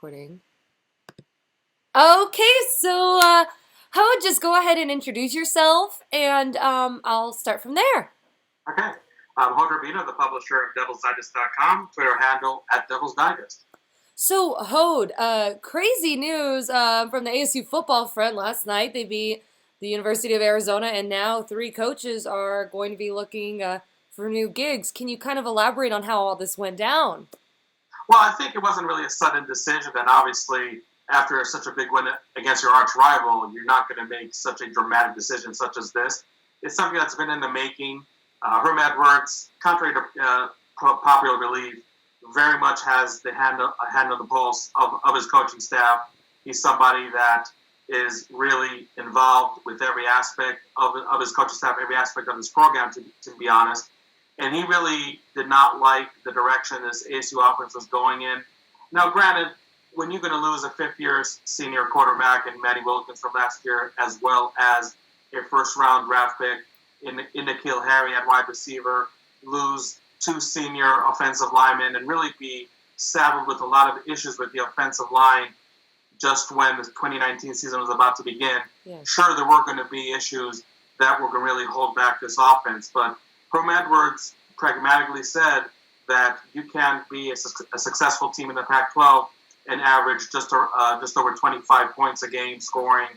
recording. Okay, so Ho, just go ahead and introduce yourself, and I'll start from there. Okay. I'm Hod Rubino, the publisher of DevilsDigest.com, Twitter handle at DevilsDigest. So, Hod, crazy news from the ASU football front last night. They beat the University of Arizona, and now three coaches are going to be looking for new gigs. Can you kind of elaborate on how all this went down? Well, I think it wasn't really a sudden decision, and obviously, after such a big win against your arch rival, you're not going to make such a dramatic decision such as this. It's something that's been in the making. Herm Edwards, contrary to popular belief, very much has a hand on the pulse of his coaching staff. He's somebody that is really involved with every aspect of his coaching staff, every aspect of his program, to be honest. And he really did not like the direction this ASU offense was going in. Now, granted, when you're going to lose a fifth-year senior quarterback in Matty Wilkins from last year, as well as a first-round draft pick in N'Keal Harry at wide receiver, lose two senior offensive linemen, and really be saddled with a lot of issues with the offensive line just when the 2019 season was about to begin. Yeah. Sure, there were going to be issues that were going to really hold back this offense, but Herm Edwards pragmatically said that you can't be a successful team in the Pac-12 and average just over 25 points a game scoring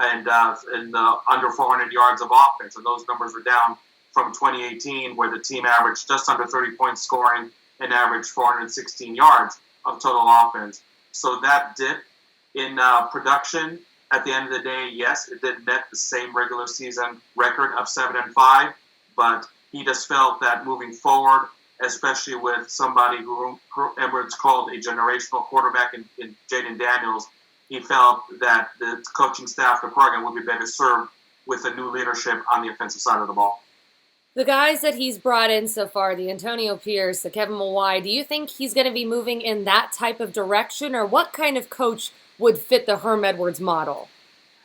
and under 400 yards of offense. And those numbers were down from 2018, where the team averaged just under 30 points scoring and averaged 416 yards of total offense. So that dip in production at the end of the day, yes, it did net the same regular season record of 7-5, but he just felt that moving forward, especially with somebody who Edwards called a generational quarterback in Jayden Daniels, he felt that the coaching staff, the program, would be better served with a new leadership on the offensive side of the ball. The guys that he's brought in so far, the Antonio Pierce, the Kevin Mawai, do you think he's going to be moving in that type of direction, or what kind of coach would fit the Herm Edwards model?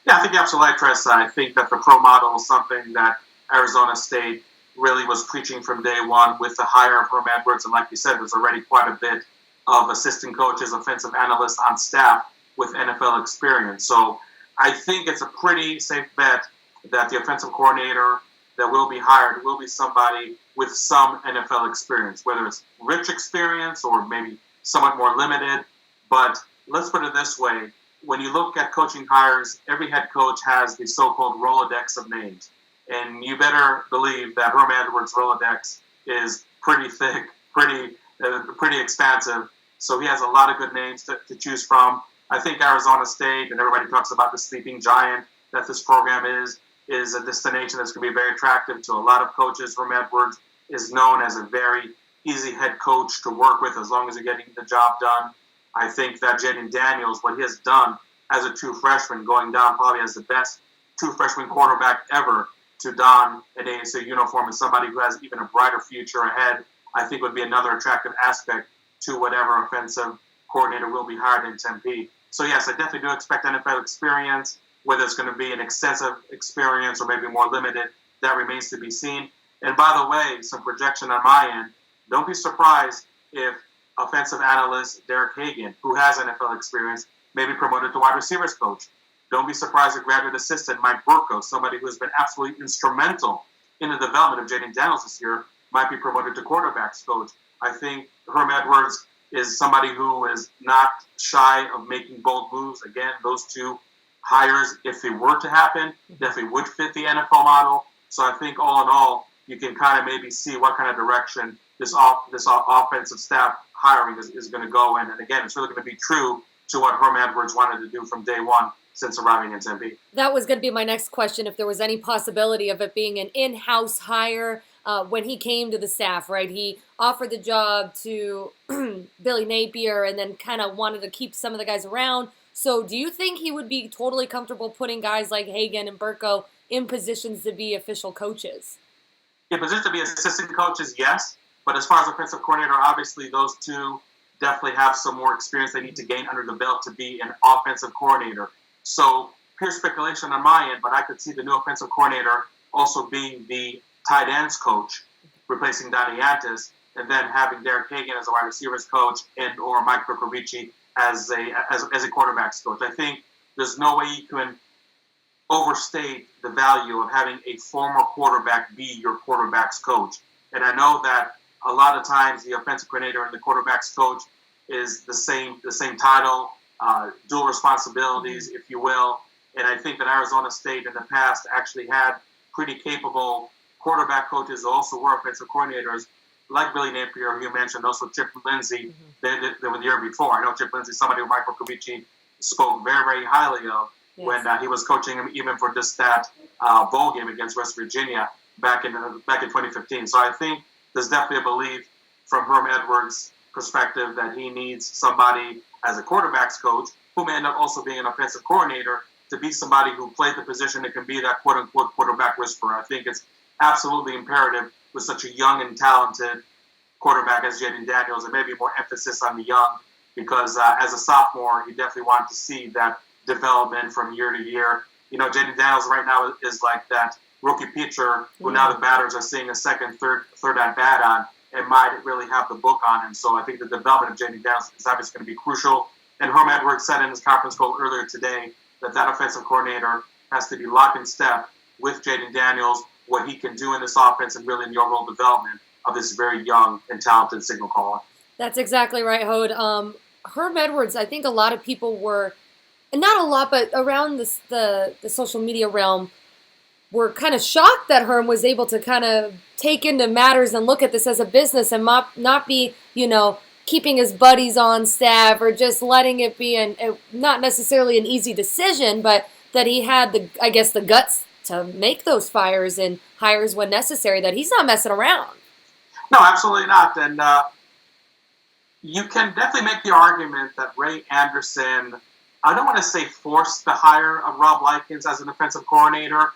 Yeah, I think you're absolutely right, Tress. I think that the pro model is something that Arizona State really was preaching from day one with the hire of Herm Edwards, and like you said, there's already quite a bit of assistant coaches, offensive analysts on staff with NFL experience. So I think it's a pretty safe bet that the offensive coordinator that will be hired will be somebody with some NFL experience, whether it's rich experience or maybe somewhat more limited. But let's put it this way. When you look at coaching hires, every head coach has the so-called Rolodex of names. And you better believe that Herm Edwards' Rolodex is pretty thick, pretty expansive. So he has a lot of good names to choose from. I think Arizona State, and everybody talks about the sleeping giant that this program is a destination that's going to be very attractive to a lot of coaches. Herm Edwards is known as a very easy head coach to work with as long as you're getting the job done. I think that Jayden Daniels, what he has done as a true freshman, going down probably as the best true freshman quarterback ever to don an ASU uniform, and somebody who has even a brighter future ahead, I think would be another attractive aspect to whatever offensive coordinator will be hired in Tempe. So yes, I definitely do expect NFL experience. Whether it's going to be an extensive experience or maybe more limited, that remains to be seen. And by the way, some projection on my end, don't be surprised if offensive analyst Derek Hagan, who has NFL experience, may be promoted to wide receivers coach. Don't be surprised if graduate assistant Mike Burko, somebody who has been absolutely instrumental in the development of Jayden Daniels this year, might be promoted to quarterbacks coach. I think Herm Edwards is somebody who is not shy of making bold moves. Again, those two hires, if they were to happen, definitely would fit the NFL model. So I think all in all, you can kind of maybe see what kind of direction this offensive staff hiring is going to go in. And again, it's really going to be true to what Herm Edwards wanted to do from day one since arriving in Tempe. That was going to be my next question, if there was any possibility of it being an in-house hire when he came to the staff, right? He offered the job to Billy Napier and then kind of wanted to keep some of the guys around. So do you think he would be totally comfortable putting guys like Hagan and Burko in positions to be official coaches? In positions to be assistant coaches, yes. But as far as offensive coordinator, obviously those two definitely have some more experience they need to gain under the belt to be an offensive coordinator. So pure speculation on my end, but I could see the new offensive coordinator also being the tight ends coach, replacing Donnie Yantis, and then having Derek Hagan as a wide receivers coach and or Mike Bercovici as a quarterbacks coach. I think there's no way you can overstate the value of having a former quarterback be your quarterback's coach. And I know that a lot of times the offensive coordinator and the quarterback's coach is the same title, dual responsibilities, if you will. And I think that Arizona State in the past actually had pretty capable quarterback coaches who also were offensive coordinators, like Billy Napier, who you mentioned, also Chip Lindsey, they were the year before. I know Chip Lindsey, somebody who Michael Covici spoke very, very highly of when he was coaching him, even for just that bowl game against West Virginia back in 2015. So I think there's definitely a belief from Herm Edwards' perspective that he needs somebody as a quarterback's coach who may end up also being an offensive coordinator to be somebody who played the position that can be that quote-unquote quarterback whisperer. I think it's absolutely imperative with such a young and talented quarterback as Jaden Daniels, and maybe more emphasis on the young, because as a sophomore, you definitely want to see that development from year to year. You know, Jaden Daniels right now is like that rookie pitcher who now the batters are seeing a second, third at bat on and might really have the book on him. So I think the development of Jaden Daniels is obviously going to be crucial. And Herm Edwards said in his conference call earlier today that offensive coordinator has to be lock in step with Jaden Daniels, what he can do in this offense and really in the overall development of this very young and talented signal caller. That's exactly right, Hode. Herm Edwards, I think a lot of people were, not a lot, but around the social media realm, were kind of shocked that Herm was able to kind of take into matters and look at this as a business and not be, keeping his buddies on staff or just letting it be not necessarily an easy decision, but that he had the guts to make those fires and hires when necessary, that he's not messing around. No, absolutely not. And you can definitely make the argument that Ray Anderson, I don't want to say forced the hire of Rob Likens as an offensive coordinator,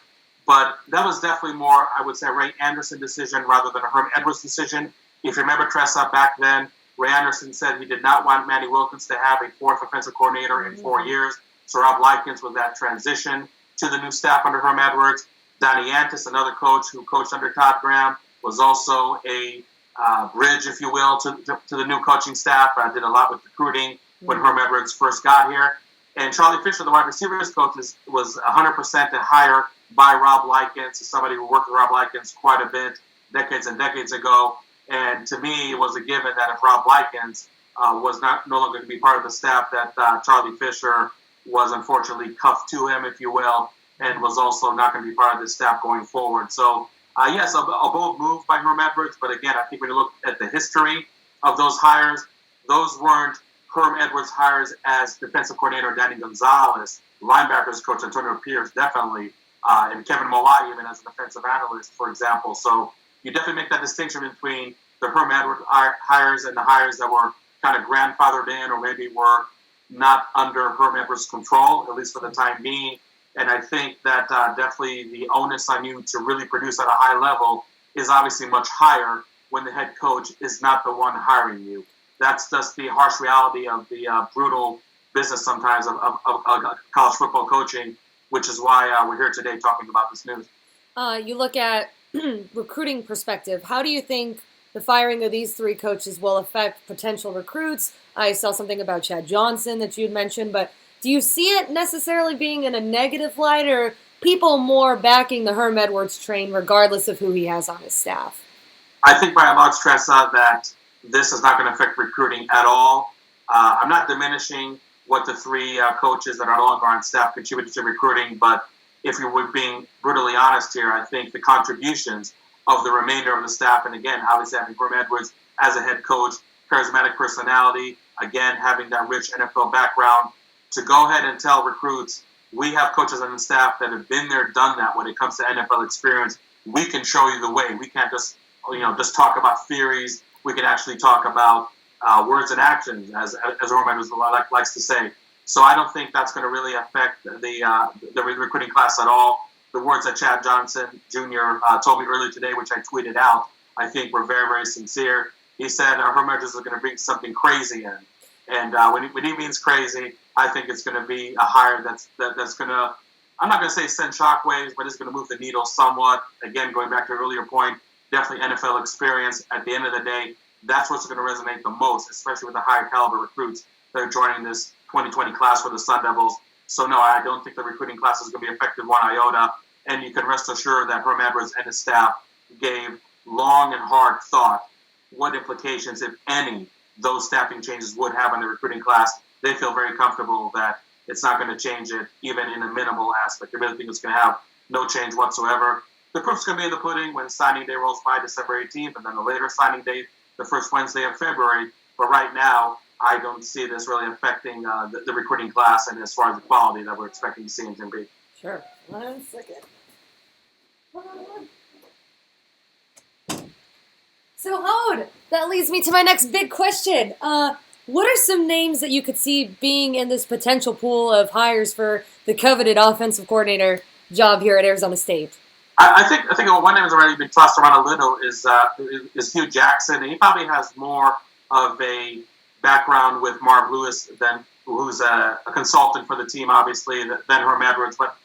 but that was definitely more, I would say, a Ray Anderson decision rather than a Herm Edwards decision. If you remember, Tressa, back then, Ray Anderson said he did not want Manny Wilkins to have a fourth offensive coordinator in 4 years. So Rob Likens was that transition to the new staff under Herm Edwards. Donnie Yantis, another coach who coached under Todd Graham, was also a bridge, if you will, to the new coaching staff. Did a lot with recruiting when Herm Edwards first got here. And Charlie Fisher, the wide receivers coach, was 100% a hire by Rob Likens, somebody who worked with Rob Likens quite a bit decades and decades ago. And to me, it was a given that if Rob Likens was no longer going to be part of the staff, that Charlie Fisher was unfortunately cuffed to him, if you will, and was also not going to be part of the staff going forward. So, yes, a bold move by Herm Edwards. But again, I think when you look at the history of those hires, those weren't Herm Edwards hires as defensive coordinator Danny Gonzalez, linebackers coach Antonio Pierce, definitely, and Kevin Mawai even as an offensive analyst, for example. So you definitely make that distinction between the Herm Edwards hires and the hires that were kind of grandfathered in or maybe were not under Herm Edwards' control, at least for the time being. And I think that definitely the onus on you to really produce at a high level is obviously much higher when the head coach is not the one hiring you. That's just the harsh reality of the brutal business sometimes of college football coaching, which is why we're here today talking about this news. You look at recruiting perspective. How do you think the firing of these three coaches will affect potential recruits? I saw something about Chad Johnson that you had mentioned, but do you see it necessarily being in a negative light, or people more backing the Herm Edwards train regardless of who he has on his staff? I think by a large stressa that this is not going to affect recruiting at all. I'm not diminishing what the three coaches that are no longer on staff contributed to recruiting, but if you were being brutally honest here, I think the contributions of the remainder of the staff, and again, obviously having Herm Edwards as a head coach, charismatic personality, again, having that rich NFL background, to go ahead and tell recruits, we have coaches on the staff that have been there, done that when it comes to NFL experience. We can show you the way. We can't just talk about theories. We can actually talk about words and actions, as Herm Edwards likes to say. So I don't think that's going to really affect the recruiting class at all. The words that Chad Johnson Jr. Told me earlier today, which I tweeted out, I think were very, very sincere. He said Herm Edwards is going to bring something crazy in. And when he means crazy, I think it's going to be a hire that's going to, I'm not going to say send shockwaves, but it's going to move the needle somewhat. Again, going back to an earlier point, definitely NFL experience. At the end of the day, that's what's going to resonate the most, especially with the higher caliber recruits that are joining this 2020 class for the Sun Devils. So no, I don't think the recruiting class is going to be affected one iota. And you can rest assured that Herm Edwards and his staff gave long and hard thought what implications, if any, those staffing changes would have on the recruiting class. They feel very comfortable that it's not going to change it, even in a minimal aspect. They really think it's going to have no change whatsoever. The proof's going to be in the pudding when signing day rolls by December 18th, and then the later signing date, the first Wednesday of February. But right now, I don't see this really affecting the recruiting class and as far as the quality that we're expecting to see in Tempe. Sure. 1 second. So, Hode, that leads me to my next big question. What are some names that you could see being in this potential pool of hires for the coveted offensive coordinator job here at Arizona State? I think one name has already been tossed around a little is Hugh Jackson. He probably has more of a background with Marv Lewis who's a consultant for the team, obviously, than Herm Edwards. But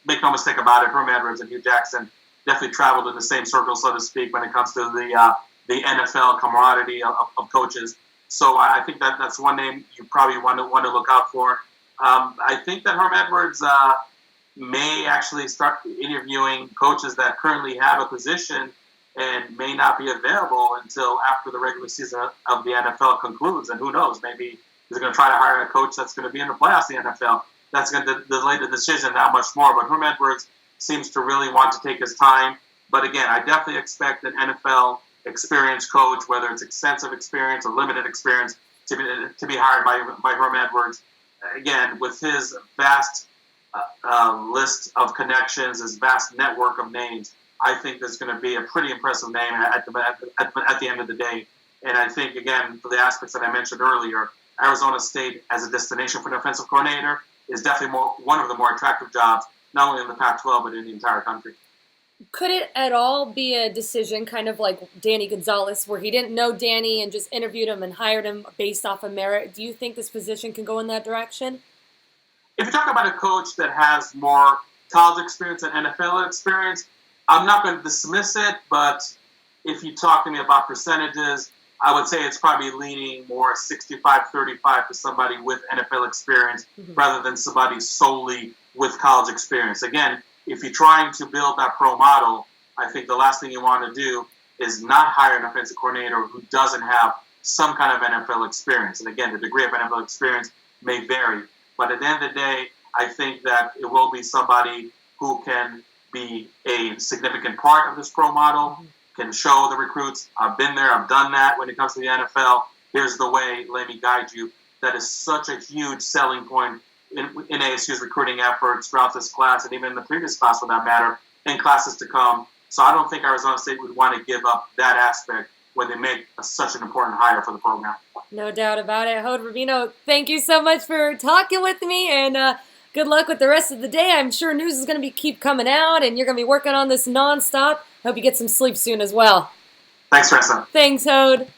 make no mistake about it, Herm Edwards and Hugh Jackson definitely traveled in the same circle, so to speak, when it comes to the NFL camaraderie of coaches. So I think that's one name you probably want to look out for. I think that Herm Edwards may actually start interviewing coaches that currently have a position and may not be available until after the regular season of the NFL concludes. And who knows, maybe he's going to try to hire a coach that's going to be in the playoffs in the NFL. That's going to delay the decision that much more. But Herm Edwards seems to really want to take his time. But again, I definitely expect an NFL experienced coach, whether it's extensive experience or limited experience, to be hired by Herm Edwards. Again, with his vast list of connections, his vast network of names, I think there's going to be a pretty impressive name at the end of the day. And I think, again, for the aspects that I mentioned earlier, Arizona State as a destination for an offensive coordinator is definitely one of the more attractive jobs, not only in the Pac-12, but in the entire country. Could it at all be a decision kind of like Danny Gonzalez, where he didn't know Danny and just interviewed him and hired him based off of merit? Do you think this position can go in that direction? If you talk about a coach that has more college experience and NFL experience, I'm not going to dismiss it, but if you talk to me about percentages, I would say it's probably leaning more 65-35 to somebody with NFL experience rather than somebody solely with college experience. Again, if you're trying to build that pro model, I think the last thing you want to do is not hire an offensive coordinator who doesn't have some kind of NFL experience. And again, the degree of NFL experience may vary. But at the end of the day, I think that it will be somebody who can be a significant part of this pro model, can show the recruits, I've been there, I've done that when it comes to the NFL. Here's the way, let me guide you. That is such a huge selling point in ASU's recruiting efforts throughout this class and even in the previous class for that matter, and classes to come. So I don't think Arizona State would want to give up that aspect when they make such an important hire for the program. No doubt about it. Hode Rubino, thank you so much for talking with me, and good luck with the rest of the day. I'm sure news is going to keep coming out, and you're going to be working on this nonstop. Hope you get some sleep soon as well. Thanks, Ressa. Thanks, Hode.